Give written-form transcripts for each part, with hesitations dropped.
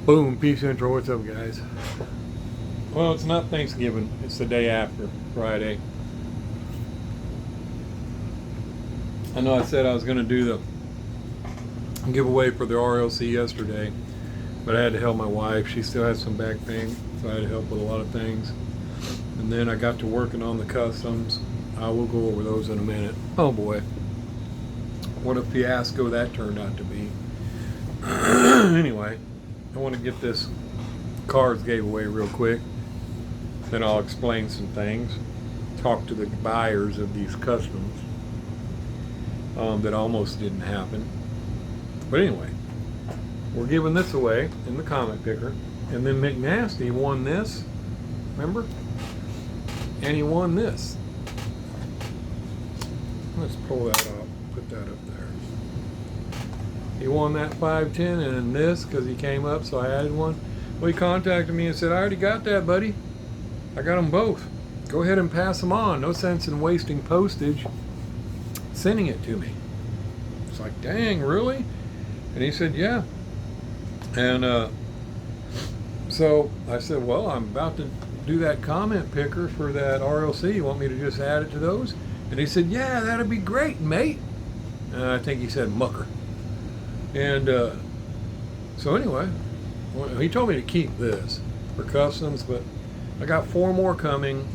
Boom, peace intro. What's up, guys? Well, it's not Thanksgiving. It's the day after, Friday. I know I said I was going to do the giveaway for the RLC yesterday, but I had to help my wife. She still has some back pain, so I had to help with a lot of things. And then I got to working on the customs. I will go over those in a minute. Oh boy, what a fiasco that turned out to be. Anyway, I want to get this cars giveaway real quick. Then I'll explain some things. Talk to the buyers of these customs that almost didn't happen. But anyway, we're giving this away in the comment picker. And then McNasty won this, remember? And he won this. Let's pull that up, put that up there. He won that 510 and this because he came up, so I added one. Well, he contacted me and said, I already got that, buddy. I got them both. Go ahead and pass them on. No sense in wasting postage sending it to me. It's like, dang, really? And he said, yeah. And so I said, well, I'm about to do that comment picker for that RLC. You want me to just add it to those? And he said, yeah, that'd be great, mate. I think he said mucker. And so anyway, well, he told me to keep this for customs, but I got 4 more coming.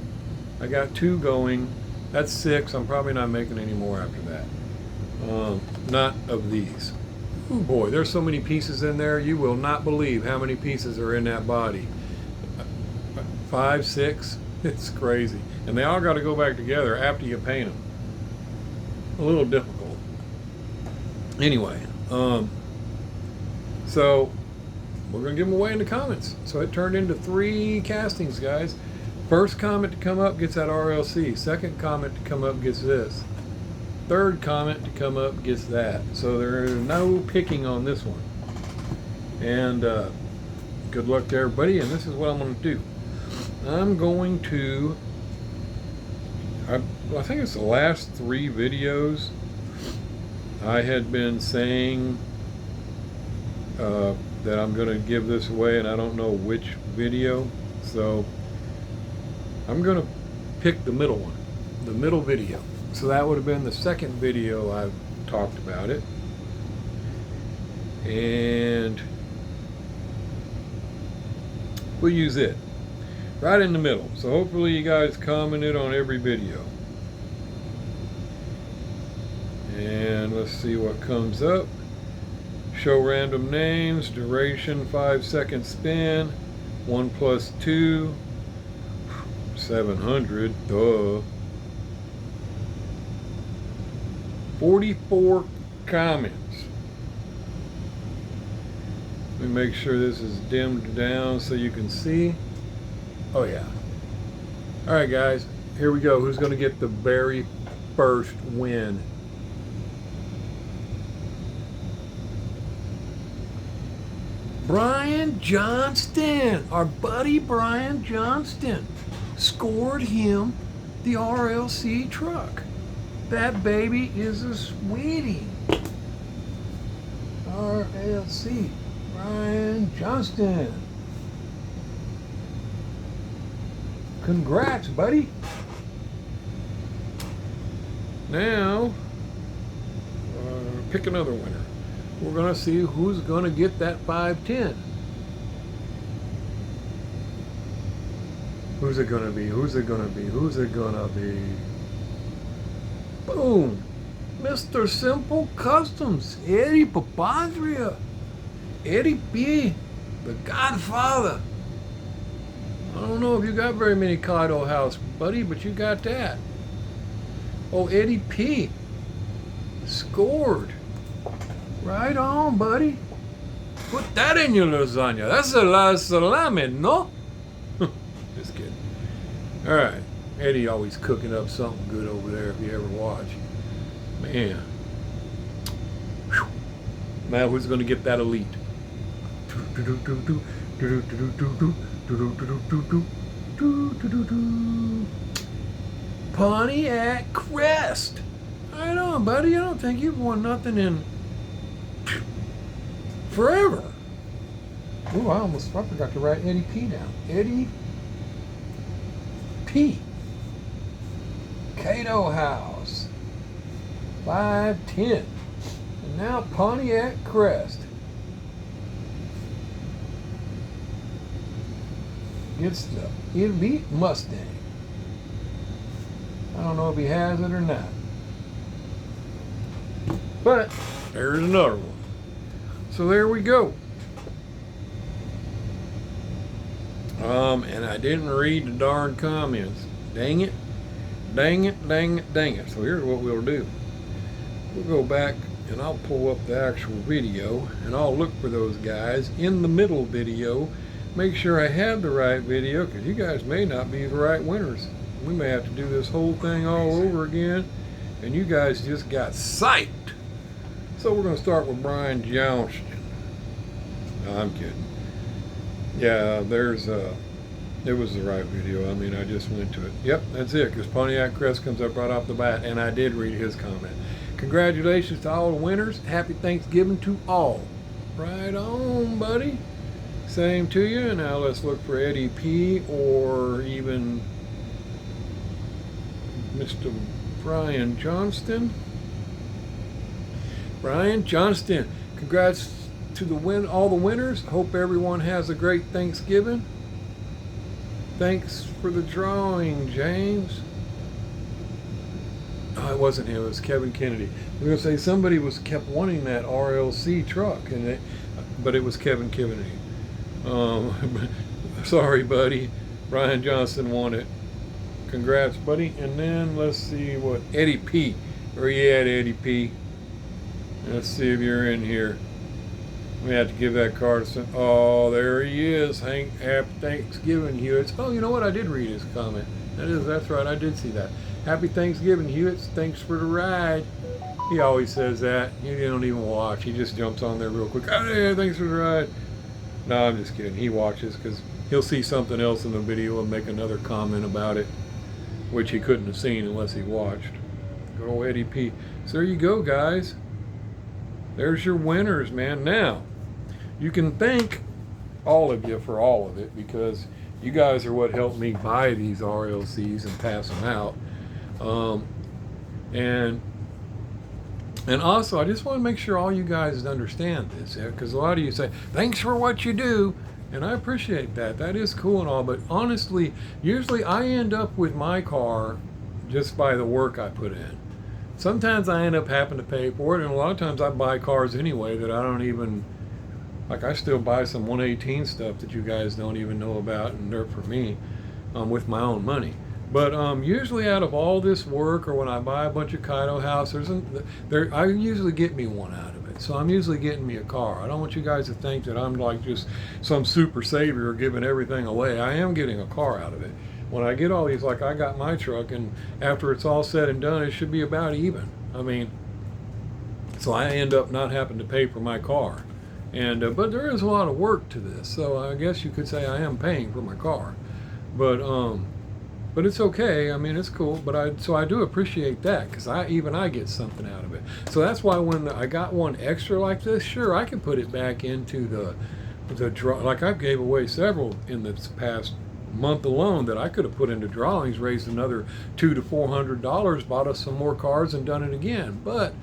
I got 2 going. That's 6. I'm probably not making any more after that. Not of these. Oh boy, there's so many pieces in there. You will not believe how many pieces are in that body. 5, 6. It's crazy. And they all got to go back together after you paint them. A little difficult. Anyway, so we're going to give them away in the comments. So it turned into 3 castings, guys. First comment to come up gets that RLC. Second comment to come up gets this. Third comment to come up gets that. So there's no picking on this one. And good luck to everybody. And this is what I'm going to do. I'm going to, I think it's the last 3 videos I had been saying that I'm going to give this away, and I don't know which video. So I'm going to pick the middle one, the middle video. So that would have been the second video I've talked about it. And we'll use it right in the middle. So hopefully you guys commented on every video. And let's see what comes up. Show random names, duration 5-second spin, 1 + 2, 700, duh. 44 comments. Let me make sure this is dimmed down so you can see. Oh yeah. All right, guys, here we go. Who's going to get the very first win? Brian Johnston, our buddy Brian Johnston, scored him the RLC truck. That baby is a sweetie. RLC, Brian Johnston. Congrats, buddy. Now, pick another winner. We're going to see who's going to get that 510. Who's it going to be? Who's it going to be? Who's it going to be? Boom. Mr. Simple Customs. Eddie Papandrea. Eddie P. The Godfather. I don't know if you got very many Kaido house, buddy, but you got that. Oh, Eddie P. Scored. Right on, buddy. Put that in your lasagna. That's a la salami, no? Just kidding. All right. Eddie always cooking up something good over there if you ever watch. Man. Whew. Now who's going to get that elite? Pontiac Crest. Right on, buddy. I don't think you've won nothing in forever. Ooh, I forgot to write Eddie P down. Eddie P. Kaido House. 510. And now Pontiac Crest. Gets the elite Mustang. I don't know if he has it or not. But there's another one. So there we go. And I didn't read the darn comments. Dang it. Dang it, dang it, dang it. So here's what we'll do. We'll go back and I'll pull up the actual video and I'll look for those guys in the middle video. Make sure I have the right video, because you guys may not be the right winners. We may have to do this whole thing all over again, and you guys just got psyched. So we're going to start with Brian Johnston. No, I'm kidding. Yeah, it was the right video. I mean, I just went to it. Yep, that's it, because Pontiac Crest comes up right off the bat, and I did read his comment. Congratulations to all the winners. Happy Thanksgiving to all. Right on, buddy. Same to you. Now let's look for Eddie P. or even Mr. Brian Johnston. Brian Johnston, congrats to all the winners. Hope everyone has a great Thanksgiving. Thanks for the drawing, James. Oh, it wasn't him. It was Kevin Kennedy. We were gonna say somebody kept wanting that RLC truck, but it was Kevin Kennedy. Sorry, buddy. Brian Johnson won it. Congrats, buddy. And then let's see what Eddie P. Where you at, Eddie P? Let's see if you're in here. We have to give that card to oh, there he is. Happy Thanksgiving, Hewitts. Oh, you know what? I did read his comment. That's right. I did see that. Happy Thanksgiving, Hewitts. Thanks for the ride. He always says that. He don't even watch. He just jumps on there real quick. Oh, yeah, thanks for the ride. No, I'm just kidding. He watches because he'll see something else in the video and make another comment about it, which he couldn't have seen unless he watched. Good old Eddie P. So there you go, guys. There's your winners, man. Now, you can thank all of you for all of it, because you guys are what helped me buy these RLCs and pass them out. And also, I just want to make sure all you guys understand this, because a lot of you say, thanks for what you do, and I appreciate that. That is cool and all, but honestly, usually I end up with my car just by the work I put in. Sometimes I end up having to pay for it, and a lot of times I buy cars anyway that I don't even, like I still buy some 118 stuff that you guys don't even know about, and they're for me, with my own money. But usually out of all this work, or when I buy a bunch of Kaido houses, I usually get me one out of it. So I'm usually getting me a car. I don't want you guys to think that I'm like just some super savior giving everything away. I am getting a car out of it. When I get all these, like I got my truck, and after it's all said and done, it should be about even. I mean, so I end up not having to pay for my car. And but there is a lot of work to this, so I guess you could say I am paying for my car. But it's okay. I mean, it's cool. But I do appreciate that, because I get something out of it. So that's why when I got one extra like this, sure, I can put it back into the draw. Like I gave away several in this past month alone that I could have put into drawings, raised another $200 to $400, bought us some more cars, and done it again. But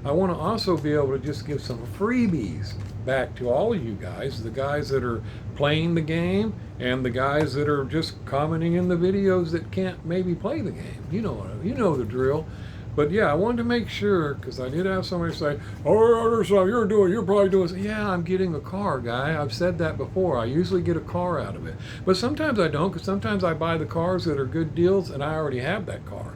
I want to also be able to just give some freebies back to all of you guys, the guys that are playing the game and the guys that are just commenting in the videos that can't maybe play the game. You know the drill. But yeah, I wanted to make sure, because I did have somebody say, oh, you're probably doing, yeah, I'm getting a car, guy. I've said that before. I usually get a car out of it. But sometimes I don't, because sometimes I buy the cars that are good deals and I already have that car.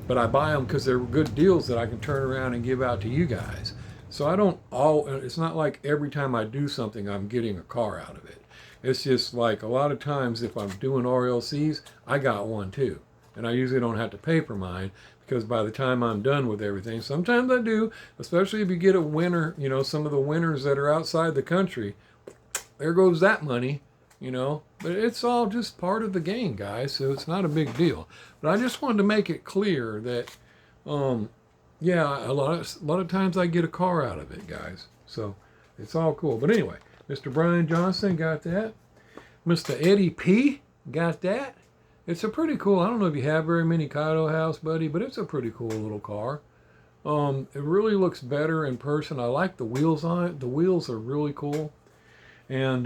But I buy them because they're good deals that I can turn around and give out to you guys. So it's not like every time I do something, I'm getting a car out of it. It's just like a lot of times if I'm doing RLCs, I got one too. And I usually don't have to pay for mine, because by the time I'm done with everything, sometimes I do, especially if you get a winner, some of the winners that are outside the country, there goes that money, But it's all just part of the game, guys, so it's not a big deal. But I just wanted to make it clear that, yeah, a lot of times I get a car out of it, guys. So it's all cool. But anyway, Mr. Brian Johnson got that. Mr. Eddie P got that. It's a pretty cool, I don't know if you have very many Kaido house, buddy, but it's a pretty cool little car. It really looks better in person. I like the wheels on it. The wheels are really cool. And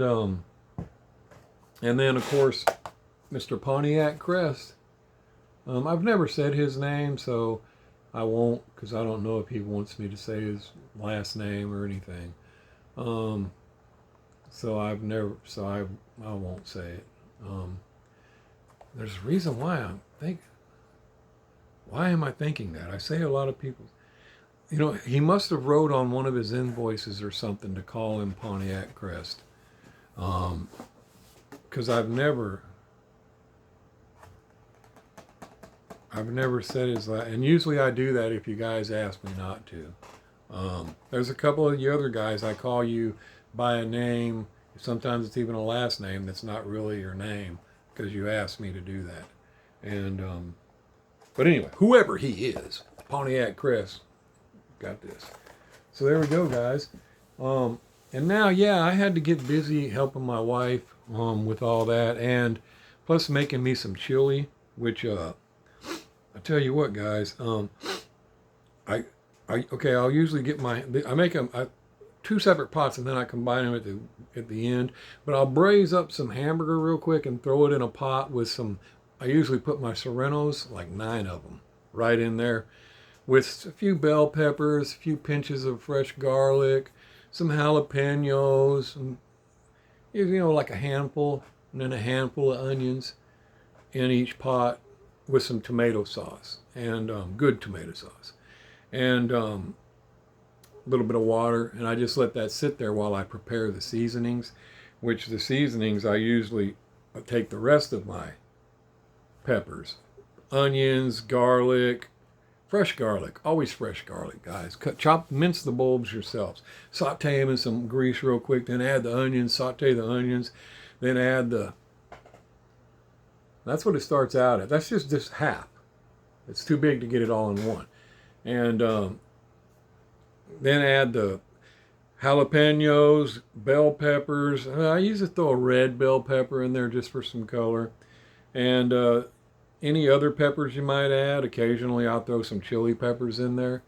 then, of course, Mr. Pontiac Crest. I've never said his name, so I won't, because I don't know if he wants me to say his last name or anything. So I won't say it. There's a reason why why am I thinking that? I say a lot of people, you know, he must have wrote on one of his invoices or something to call him Pontiac Crest. Because I've never said his last, and usually I do that if you guys ask me not to. There's a couple of the other guys I call you by a name. Sometimes it's even a last name that's not really your name because you asked me to do that. And but anyway, whoever he is, Pontiac Crest got this. So there we go, guys. And now, yeah, I had to get busy helping my wife with all that, and plus making me some chili, which I tell you what, guys, I'll usually get I make them two separate pots, and then I combine them at the end. But I'll braise up some hamburger real quick and throw it in a pot with some. I usually put my serranos, like 9 of them, right in there, with a few bell peppers, a few pinches of fresh garlic, some jalapenos, and, you know, like a handful, and then a handful of onions in each pot with some tomato sauce, and good tomato sauce, and a little bit of water, and I just let that sit there while I prepare the seasonings, which the seasonings I usually take the rest of my peppers, onions, garlic, fresh garlic, always fresh garlic, guys. Mince the bulbs yourselves. Saute them in some grease real quick, then add the onions, saute the onions, then add that's what it starts out at. That's just half. It's too big to get it all in one. And then add the jalapenos, bell peppers. I usually throw a red bell pepper in there just for some color. And any other peppers you might add. Occasionally I'll throw some chili peppers in there.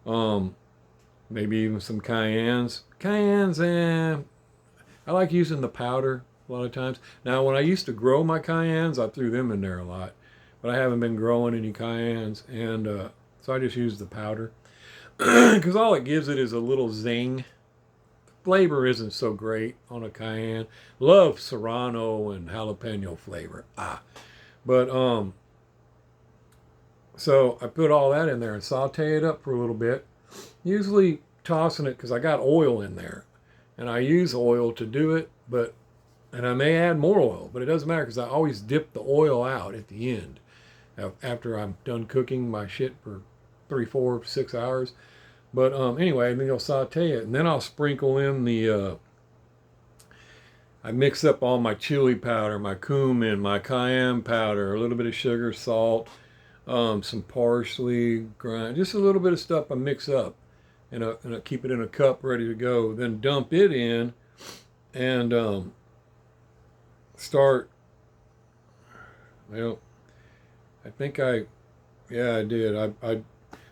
Maybe even some cayennes. I like using the powder a lot of times. Now, when I used to grow my cayennes, I threw them in there a lot. But I haven't been growing any cayennes, and so I just use the powder. Because all it gives it is a little zing. Flavor isn't so great on a cayenne. Love serrano and jalapeno flavor. But so I put all that in there and saute it up for a little bit. Usually tossing it because I got oil in there, and I use oil to do it. And I may add more oil, but it doesn't matter because I always dip the oil out at the end after I'm done cooking my shit for 3, 4, 6 hours. But anyway, then you'll saute it, and then I'll sprinkle in I mix up all my chili powder, my cumin, my cayenne powder, a little bit of sugar, salt, some parsley, grind, just a little bit of stuff I mix up, and I keep it in a cup ready to go. Then dump it in, and start. Well, I think I did.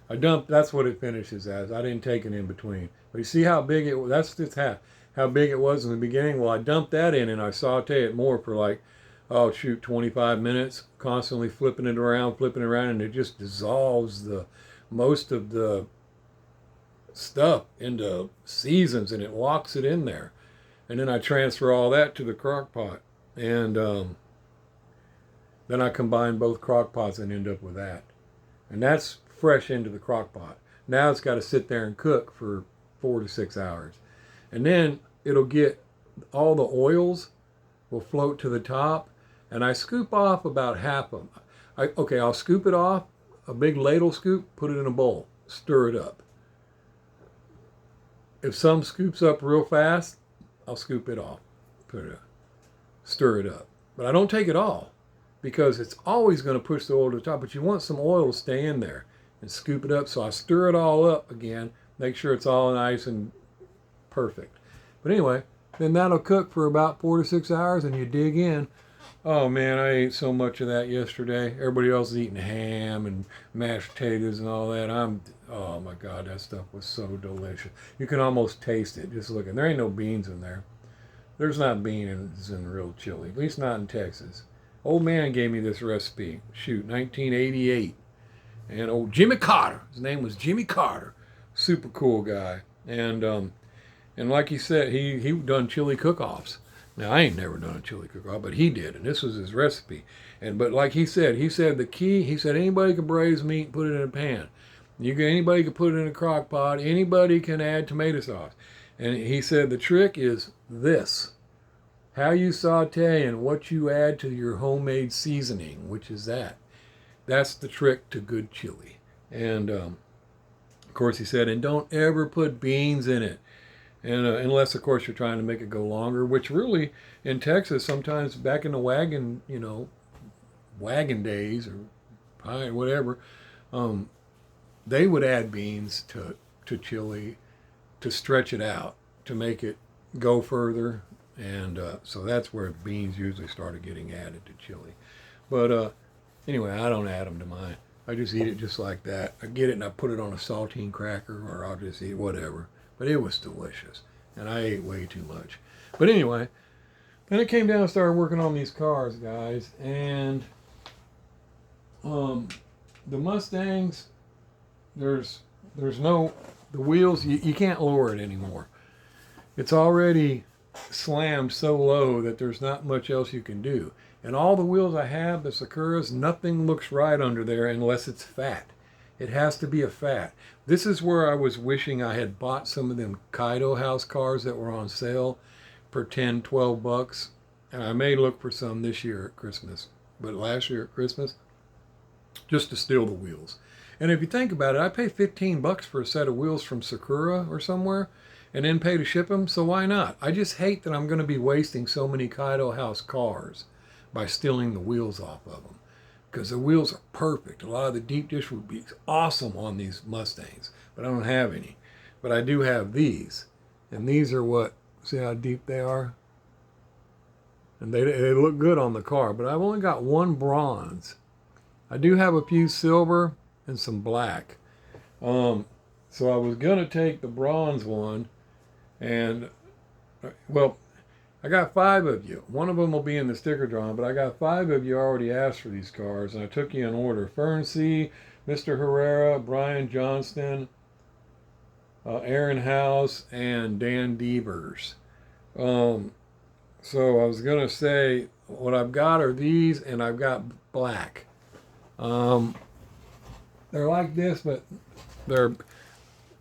I dumped, that's what it finishes as. I didn't take it in between. But you see how big it was? That's just how big it was in the beginning. Well, I dumped that in and I saute it more for like, 25 minutes, constantly flipping it around, and it just dissolves most of the stuff into seasons, and it locks it in there. And then I transfer all that to the crock pot. And then I combine both crock pots and end up with that. And that's fresh into the crock pot. Now it's got to sit there and cook for 4 to 6 hours. And then it'll get, all the oils will float to the top, and I scoop off about half of them. I'll scoop it off, a big ladle scoop, put it in a bowl, stir it up. If some scoops up real fast, I'll scoop it off, put it up, stir it up. But I don't take it all, because it's always going to push the oil to the top, but you want some oil to stay in there, and scoop it up. So I stir it all up again, make sure it's all nice and perfect. But anyway, then that'll cook for about 4 to 6 hours, and you dig in. Oh man, I ate so much of that yesterday. Everybody else is eating ham and mashed potatoes and all that. Oh my God, that stuff was so delicious. You can almost taste it just looking. There ain't no beans in there. There's not beans in real chili, at least not in Texas. Old man gave me this recipe. Shoot, 1988. And old Jimmy Carter, his name was Jimmy Carter. Super cool guy. And like he said, he done chili cook-offs. Now, I ain't never done a chili cook-off, but he did, and this was his recipe. But like he said the key, he said anybody can braise meat and put it in a pan. Anybody can put it in a crock pot. Anybody can add tomato sauce. And he said the trick is this: how you saute and what you add to your homemade seasoning, which is that. That's the trick to good chili. And of course, he said, and don't ever put beans in it. And unless, of course, you're trying to make it go longer, which really, in Texas, sometimes back in the wagon days or pie, whatever, they would add beans to chili to stretch it out, to make it go further. And so that's where beans usually started getting added to chili. But anyway, I don't add them to mine. I just eat it just like that. I get it and I put it on a saltine cracker, or I'll just eat whatever. But it was delicious, and I ate way too much. But anyway, then I came down and started working on these cars, guys. And the Mustangs, there's no, the wheels, you can't lower it anymore. It's already slammed so low that there's not much else you can do. And all the wheels I have, the Sakuras, nothing looks right under there unless it's fat. It has to be a fat. This is where I was wishing I had bought some of them Kaido house cars that were on sale for 10, 12 bucks. And I may look for some this year at Christmas, but last year at Christmas, just to steal the wheels. And if you think about it, I pay 15 bucks for a set of wheels from Sakura or somewhere, and then pay to ship them, so why not? I just hate that I'm going to be wasting so many Kaido house cars by stealing the wheels off of them, because the wheels are perfect. A lot of the deep dish would be awesome on these Mustangs, but I don't have any. But I do have these, and these are what, see how deep they are? And they look good on the car, but I've only got one bronze. I do have a few silver and some black. So I was gonna take the bronze one, and well, I got 5 of you. One of them will be in the sticker drawing, but I got 5 of you already asked for these cars, and I took you in order. Fern C., Mr. Herrera, Brian Johnston, Aaron House, and Dan Devers. So I was going to say, what I've got are these, and I've got black. They're like this, but they're,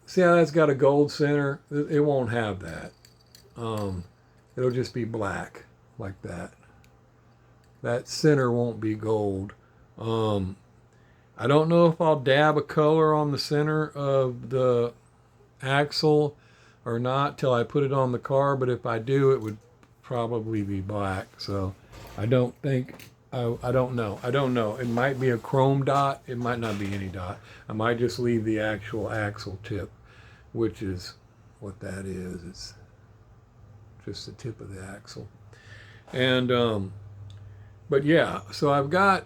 see how that's got a gold center? It won't have that. It'll just be black like that. That center won't be gold. I don't know if I'll dab a color on the center of the axle or not till I put it on the car, but if I do, it would probably be black. So I don't think, I don't know. It might be a chrome dot. It might not be any dot. I might just leave the actual axle tip, which is what that is. It's just the tip of the axle. And but yeah, so I got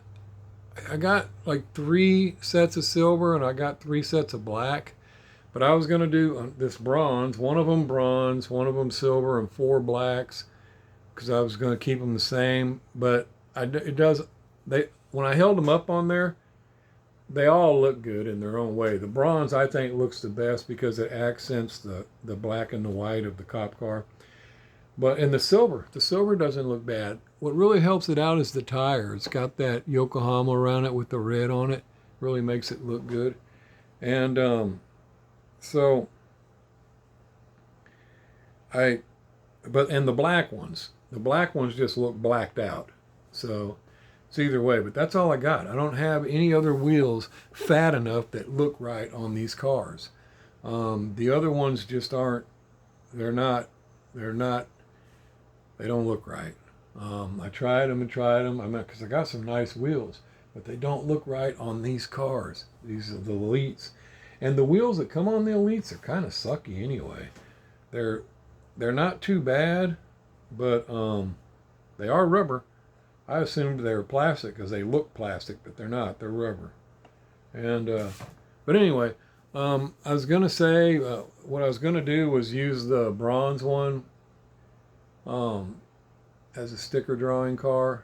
like 3 sets of silver and I got 3 sets of black. But I was gonna do this bronze, one of them bronze, one of them silver, and 4 blacks, because I was gonna keep them the same. But when I held them up on there, they all look good in their own way. The bronze, I think, looks the best because it accents the black and the white of the cop car. But in the silver doesn't look bad. What really helps it out is the tire. It's got that Yokohama around it with the red on it. Really makes it look good. And and the black ones just look blacked out. So it's either way, but that's all I got. I don't have any other wheels fat enough that look right on these cars. The other ones just aren't, they don't look right. I tried them, because I got some nice wheels, but they don't look right on these cars. These are the Elites. And the wheels that come on the Elites are kind of sucky anyway. They're not too bad, but they are rubber. I assumed they were plastic because they look plastic, but they're not. They're rubber. And but anyway, I was gonna say what I was gonna do was use the bronze one as a sticker drawing car,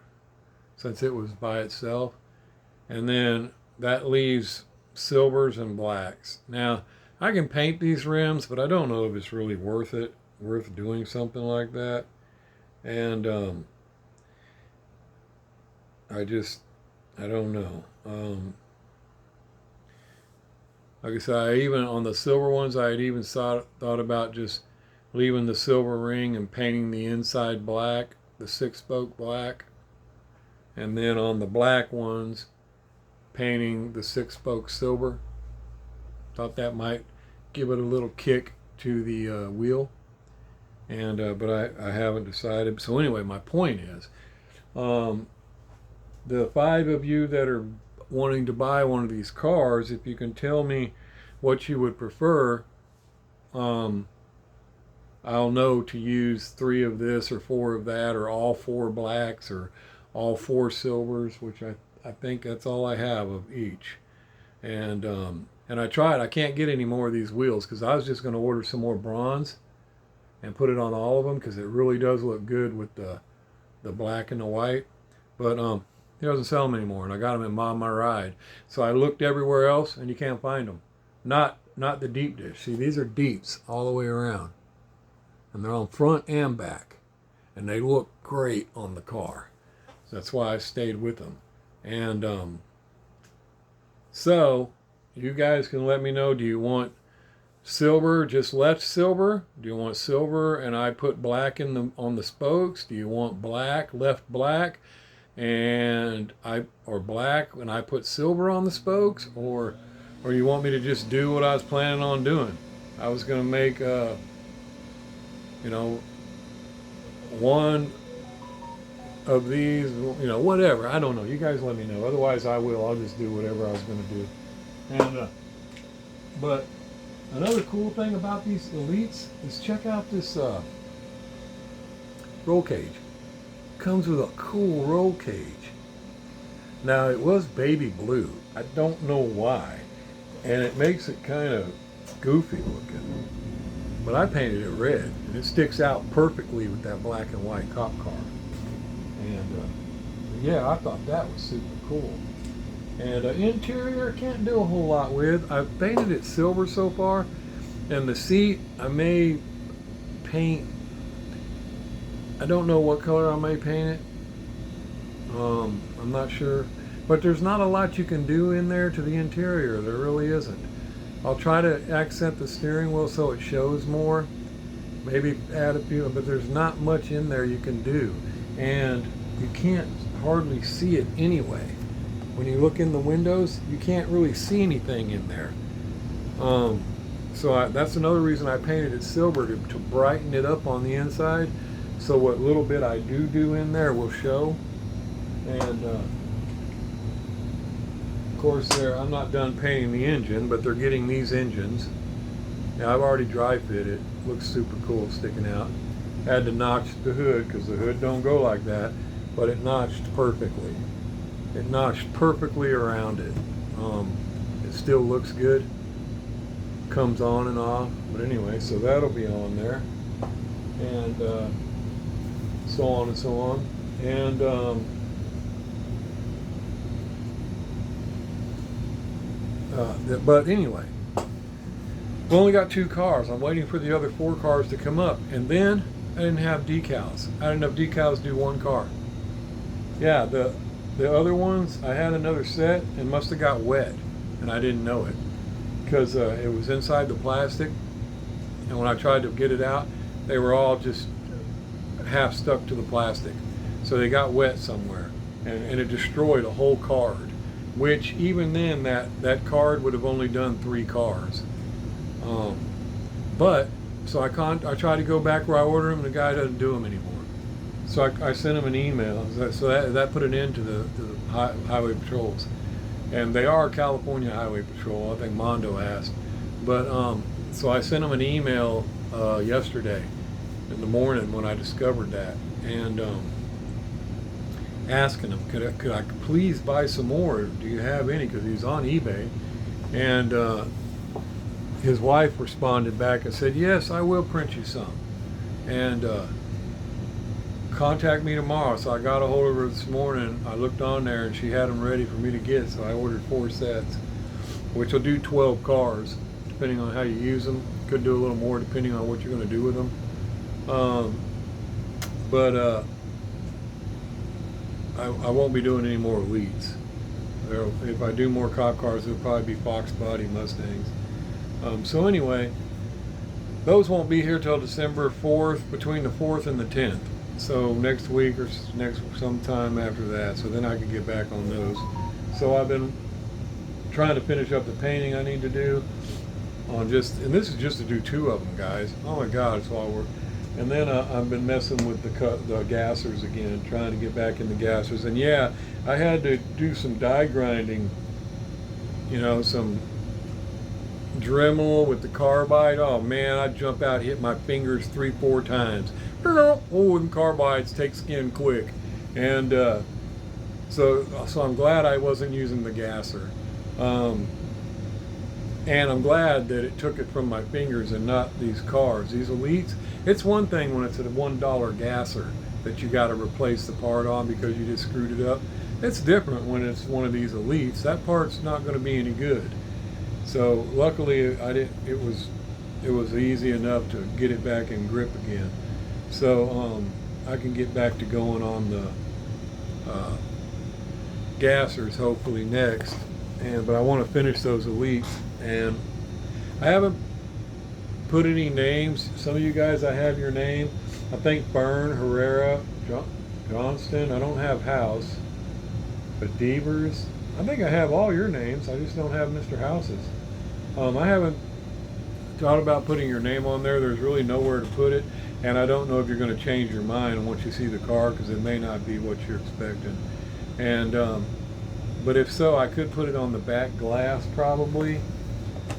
since it was by itself, and then that leaves silvers and blacks. Now I can paint these rims, but I don't know if it's really worth doing something like that. And I don't know. Like I said, I even on the silver ones, I had even thought about just leaving the silver ring and painting the inside black, the 6-spoke black, and then on the black ones, painting the 6-spoke silver. Thought that might give it a little kick to the wheel, and but I haven't decided. So anyway, my point is, the 5 of you that are wanting to buy one of these cars, if you can tell me what you would prefer, I'll know to use 3 of this or 4 of that, or all 4 blacks or all 4 silvers, which I think that's all I have of each. And I tried. I can't get any more of these wheels because I was just going to order some more bronze and put it on all of them because it really does look good with the black and the white. But he doesn't sell them anymore, and I got them at My Ride. So I looked everywhere else, and you can't find them. Not the deep dish. See, these are deeps all the way around, and they're on front and back, and they look great on the car. So that's why I stayed with them. And so you guys can let me know. Do you want silver, just left silver? Do you want silver and I put black on the spokes? Do you want black, left black? Or black and I put silver on the spokes, or you want me to just do what I was planning on doing? I was going to make one of these, whatever. I don't know. You guys let me know. Otherwise I'll just do whatever I was going to do. And but another cool thing about these Elites is check out this roll cage. Comes with a cool roll cage. Now it was baby blue. I don't know why, and it makes it kind of goofy looking. But I painted it red, and it sticks out perfectly with that black and white cop car. And yeah, I thought that was super cool. And interior, can't do a whole lot with. I've painted it silver so far, and the seat I may paint. I don't know what color I may paint it. I'm not sure. But there's not a lot you can do in there to the interior. There really isn't. I'll try to accent the steering wheel so it shows more. Maybe add a few, but there's not much in there you can do. And you can't hardly see it anyway. When you look in the windows, you can't really see anything in there. So that's another reason I painted it silver, to brighten it up on the inside. So what little bit I do in there will show. And of course I'm not done painting the engine, but they're getting these engines. Now I've already dry fit it. Looks super cool sticking out. Had to notch the hood because the hood don't go like that, but it notched perfectly. It notched perfectly around it. It still looks good. Comes on and off. But anyway, so that'll be on there. And so on and so on. And but anyway, we only got 2 cars. I'm waiting for the other 4 cars to come up. And then I didn't have decals. I didn't have decals to do 1 car. Yeah, the other ones, I had another set and must have got wet, and I didn't know it because it was inside the plastic. And when I tried to get it out, they were all just half stuck to the plastic. So they got wet somewhere, and it destroyed a whole card, which even then that card would have only done 3 cars. But so I tried to go back where I ordered them, and the guy doesn't do them anymore. So I sent him an email. So that put an end to the highway patrols, and they are California Highway Patrol. I think Mondo asked, but so I sent him an email yesterday, in the morning when I discovered that, and asking him, could I please buy some more? Do you have any? Because he was on eBay, and his wife responded back and said, yes, I will print you some, and contact me tomorrow. So I got a hold of her this morning. I looked on there and she had them ready for me to get, so I ordered 4 sets, which will do 12 cars depending on how you use them. Could do a little more depending on what you're going to do with them. But I won't be doing any more elites. If I do more cop cars, it'll probably be Fox body Mustangs. So anyway, those won't be here till December 4th, between the 4th and the 10th. So next week or sometime after that. So then I can get back on those. So I've been trying to finish up the painting I need to do on and this is just to do 2 of them, guys. Oh my God, it's all work. And then I've been messing with the gassers again, trying to get back in the gassers. And yeah, I had to do some die grinding, some Dremel with the carbide. Oh man, I'd jump out, hit my fingers 3-4 times. Oh, and carbides take skin quick. And so I'm glad I wasn't using the gasser. And I'm glad that it took it from my fingers and not these cars. These elites, it's one thing when it's a $1 gasser that you got to replace the part on because you just screwed it up. It's different when it's one of these elites. That part's not going to be any good. So luckily I didn't. It was easy enough to get it back in grip again. So I can get back to going on the gassers hopefully next. But I want to finish those elites, and I haven't put any names. Some of you guys, I have your name. I think Byrne, Herrera, Johnston. I don't have House, but Devers. I think I have all your names. I just don't have Mr. House's. I haven't thought about putting your name on there. There's really nowhere to put it, and I don't know if you're going to change your mind once you see the car, because it may not be what you're expecting. And but if so, I could put it on the back glass probably.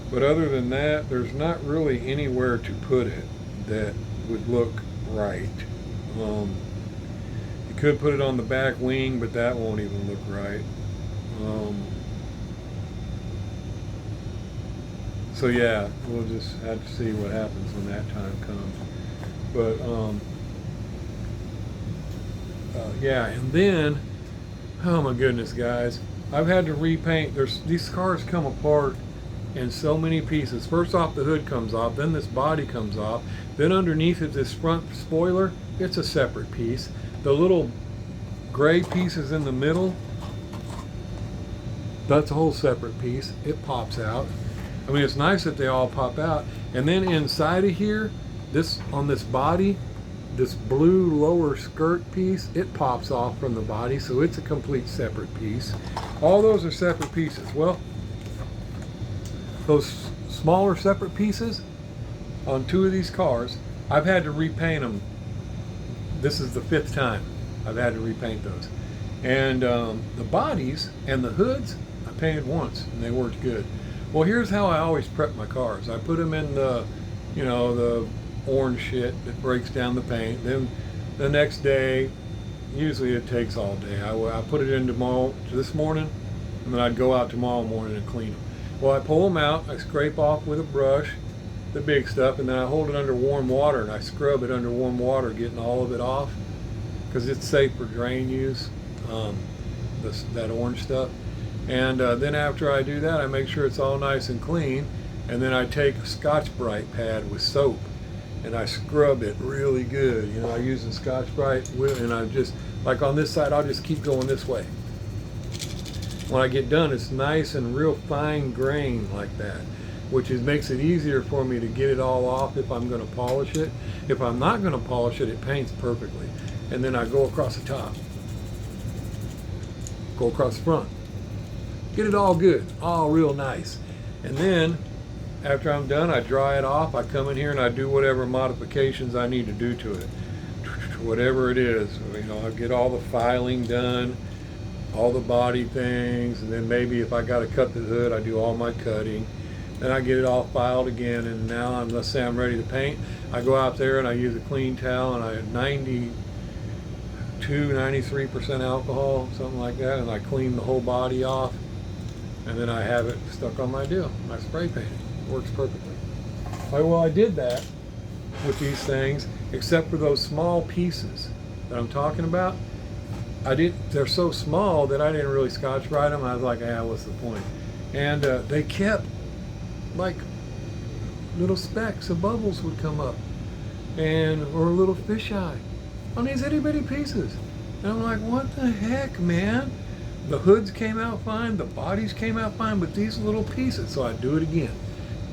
But other than that, there's not really anywhere to put it that would look right. You could put it on the back wing, but that won't even look right. So yeah, we'll just have to see what happens when that time comes. But yeah, and then, oh my goodness, guys, I've had to repaint. These cars come apart in so many pieces. First off, the hood comes off, then this body comes off, then underneath it, this front spoiler, it's a separate piece. The little gray pieces in the middle, that's a whole separate piece. It pops out. I mean, it's nice that they all pop out. And then inside of here, on this body, this blue lower skirt piece, it pops off from the body, so it's a complete separate piece. All those are separate pieces. Well, those smaller separate pieces on 2 of these cars, I've had to repaint them. This is the 5th time I've had to repaint those. And the bodies and the hoods, I painted once and they worked good. Well, here's how I always prep my cars. I put them in the, the orange shit that breaks down the paint. Then the next day, usually it takes all day. I put it in this morning, and then I'd go out tomorrow morning and clean them. Well, I pull them out, I scrape off with a brush the big stuff, and then I hold it under warm water and I scrub it under warm water, getting all of it off, because it's safe for drain use, that orange stuff. And then after I do that, I make sure it's all nice and clean, and then I take a Scotch-Brite pad with soap and I scrub it really good. I use the Scotch-Brite, and I just, like on this side, I'll just keep going this way. When I get done, it's nice and real fine grain like that, which makes it easier for me to get it all off if I'm going to polish it. If I'm not going to polish it, it paints perfectly. And then I go across the top, go across the front, get it all good, all real nice. And then after I'm done, I dry it off. I come in here and I do whatever modifications I need to do to it, whatever it is. I get all the filing done, all the body things, and then maybe if I got to cut the hood, I do all my cutting. Then I get it all filed again, and now let's say I'm ready to paint. I go out there and I use a clean towel, and I have 93% alcohol, something like that, and I clean the whole body off, and then I have it stuck on my deal. I spray paint it. It works perfectly. Well, I did that with these things, except for those small pieces that I'm talking about. They're so small that I didn't really Scotch Brite them. I was like, what's the point? And they kept, like, little specks of bubbles would come up, or a little fisheye on these itty bitty pieces. And I'm like, what the heck, man? The hoods came out fine, the bodies came out fine, but these little pieces. So I do it again.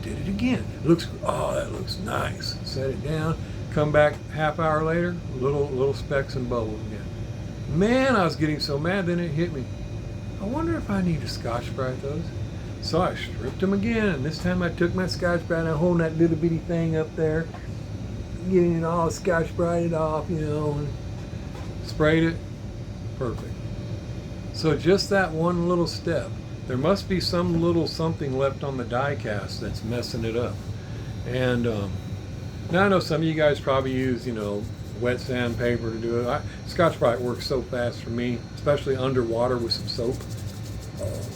Did it again. That looks nice. Set it down. Come back half hour later, little specks and bubbles again. Man, I was getting so mad. Then it hit me. I wonder if I need to Scotch Brite those. So I stripped them again, and this time I took my Scotch Brite and I hold that little bitty thing up there, getting it all Scotch Brited off, and sprayed it. Perfect. So just that one little step. There must be some little something left on the die cast that's messing it up. And now I know some of you guys probably use, wet sandpaper to do it. Scotch Brite works so fast for me, especially underwater with some soap.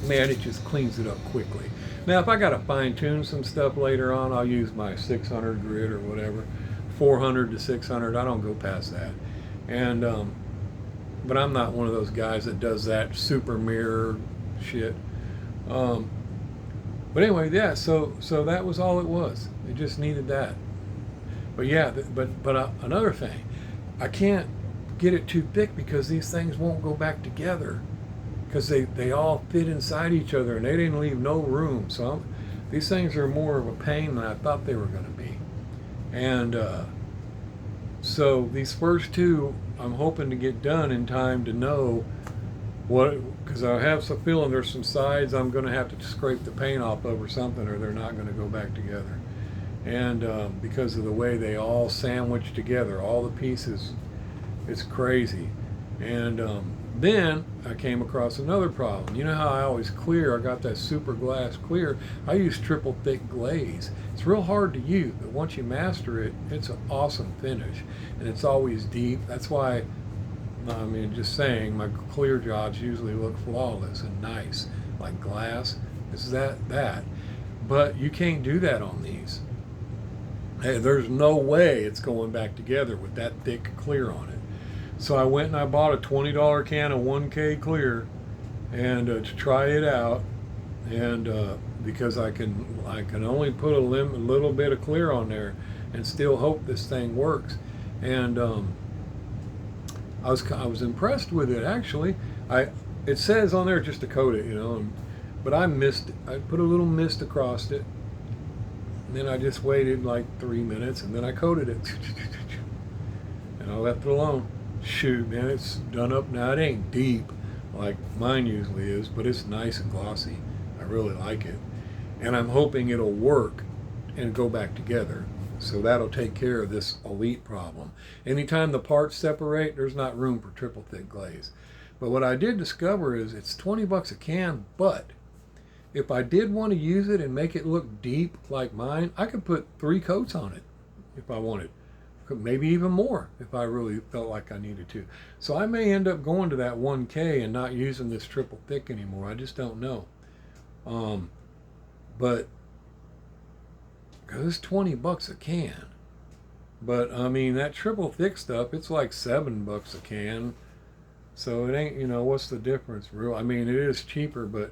Man, it just cleans it up quickly. Now, if I got to fine tune some stuff later on, I'll use my 600 grit or whatever, 400 to 600. I don't go past that. And but I'm not one of those guys that does that super mirror shit. But anyway, yeah. So that was all it was. It just needed that. But yeah, but another thing, I can't get it too thick because these things won't go back together, because they all fit inside each other and they didn't leave no room. So these things are more of a pain than I thought they were going to be. And so these first two, I'm hoping to get done in time to know because I have some feeling there's some sides I'm going to have to scrape the paint off of or something, or they're not going to go back together. And because of the way they all sandwich together, all the pieces, it's crazy. And then I came across another problem. You know how I always clear? I got that super glass clear. I use triple thick glaze. It's real hard to use, but once you master it, it's an awesome finish. And it's always deep. That's why, just saying, my clear jobs usually look flawless and nice, like glass. It's that. But you can't do that on these. Hey, there's no way it's going back together with that thick clear on it. So I went and I bought a $20 can of 1K clear, and to try it out, and because I can only put a little bit of clear on there and still hope this thing works. And I was impressed with it, actually. It says on there just to coat it, but I missed it. I put a little mist across it. And then I just waited like 3 minutes, and then I coated it. And I left it alone. Shoot, man, it's done up now. It ain't deep like mine usually is, but it's nice and glossy. I really like it. And I'm hoping it'll work and go back together. So that'll take care of this elite problem. Anytime the parts separate, there's not room for triple thick glaze. But what I did discover is it's $20 a can, but if I did want to use it and make it look deep like mine, I could put 3 coats on it if I wanted. Maybe even more if I really felt like I needed to. So I may end up going to that 1K and not using this triple thick anymore. I just don't know. But because it's $20 a can. But that triple thick stuff, it's like $7 a can. So it ain't, what's the difference? It is cheaper, but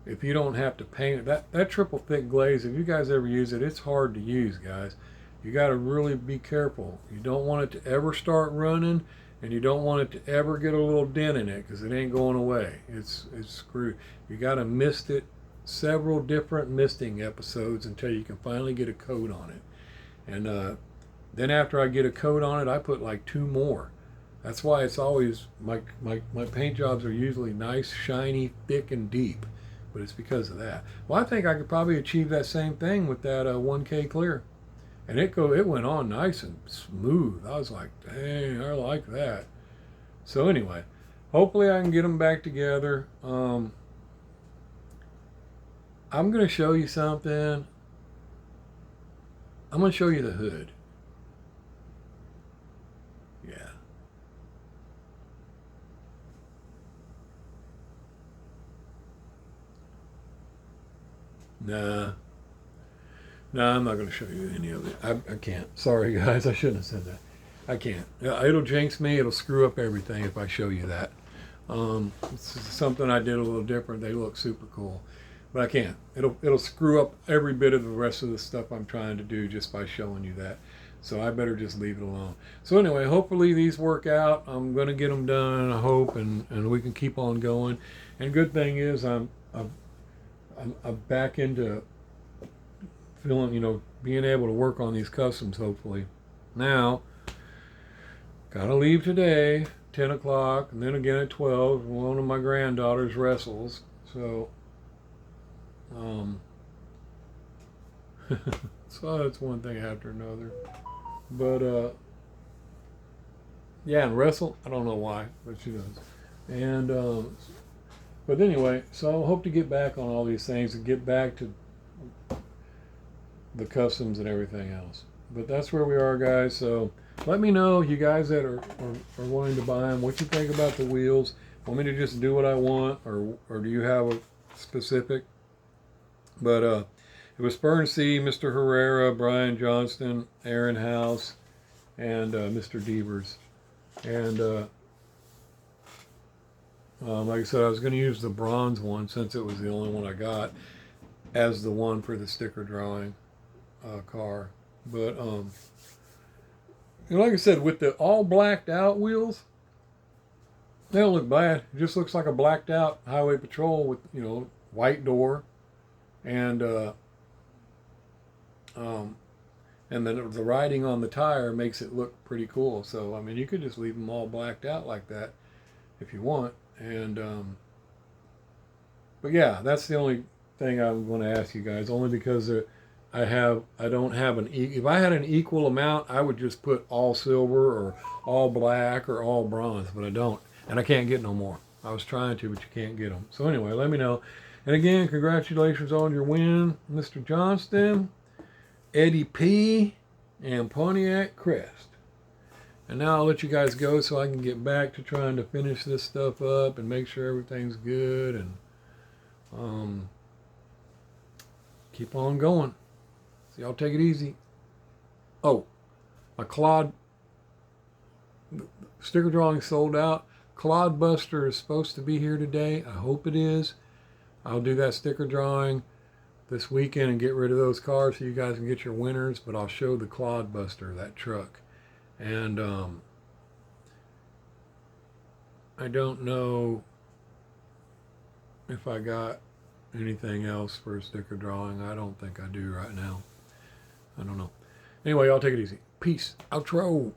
if you don't have to paint it, that triple thick glaze, if you guys ever use it, it's hard to use, guys. You got to really be careful. You don't want it to ever start running, and you don't want it to ever get a little dent in it, because it ain't going away. It's screwed. You got to mist it several different misting episodes until you can finally get a coat on it. And then after I get a coat on it, I put like 2 more. That's why it's always, my paint jobs are usually nice, shiny, thick, and deep. But it's because of that. Well, I think I could probably achieve that same thing with that 1K clear. And it went on nice and smooth. I was like, dang, I like that. So anyway, hopefully I can get them back together. I'm going to show you something. I'm going to show you the hood. Yeah. Nah. Nah, I'm not going to show you any of it. I can't. Sorry, guys. I shouldn't have said that. I can't. It'll jinx me. It'll screw up everything if I show you that. It's something I did a little different. They look super cool. But I can't. It'll screw up every bit of the rest of the stuff I'm trying to do just by showing you that. So I better just leave it alone. So anyway, hopefully these work out. I'm going to get them done, I hope, and we can keep on going. And good thing is I'm back into feeling, being able to work on these customs, hopefully. Now, gotta leave today, 10 o'clock, and then again at 12. One of my granddaughters wrestles, so so that's one thing after another. But yeah, and wrestle, I don't know why, but she does. And but anyway, so I hope to get back on all these things and get back to the customs and everything else. But that's where we are, guys. So let me know, you guys that are wanting to buy them, what you think about the wheels. Want me to just do what I want, or do you have a specific? But it was Spern C, Mr. Herrera, Brian Johnston, Aaron House, and Mr. Devers. And like I said, I was going to use the bronze one since it was the only one I got as the one for the sticker drawing car. But like I said, with the all blacked out wheels, they don't look bad. It just looks like a blacked out highway patrol with white door, and the writing on the tire makes it look pretty cool. So I mean, you could just leave them all blacked out like that if you want. And but yeah, that's the only thing I'm going to ask you guys, only because I don't have if I had an equal amount, I would just put all silver or all black or all bronze, but I don't, and I can't get no more. I was trying to, but you can't get them. So anyway, let me know. And again, congratulations on your win, Mr. Johnston, Eddie P, and Pontiac Crest. And now I'll let you guys go so I can get back to trying to finish this stuff up and make sure everything's good, and keep on going. So y'all take it easy. Oh, my Clod sticker drawing sold out. Clod Buster is supposed to be here today. I hope it is. I'll do that sticker drawing this weekend and get rid of those cars so you guys can get your winners, but I'll show the Clod Buster, that truck. And I don't know if I got anything else for a sticker drawing. I don't think I do right now. I don't know. Anyway, y'all take it easy. Peace. Outro.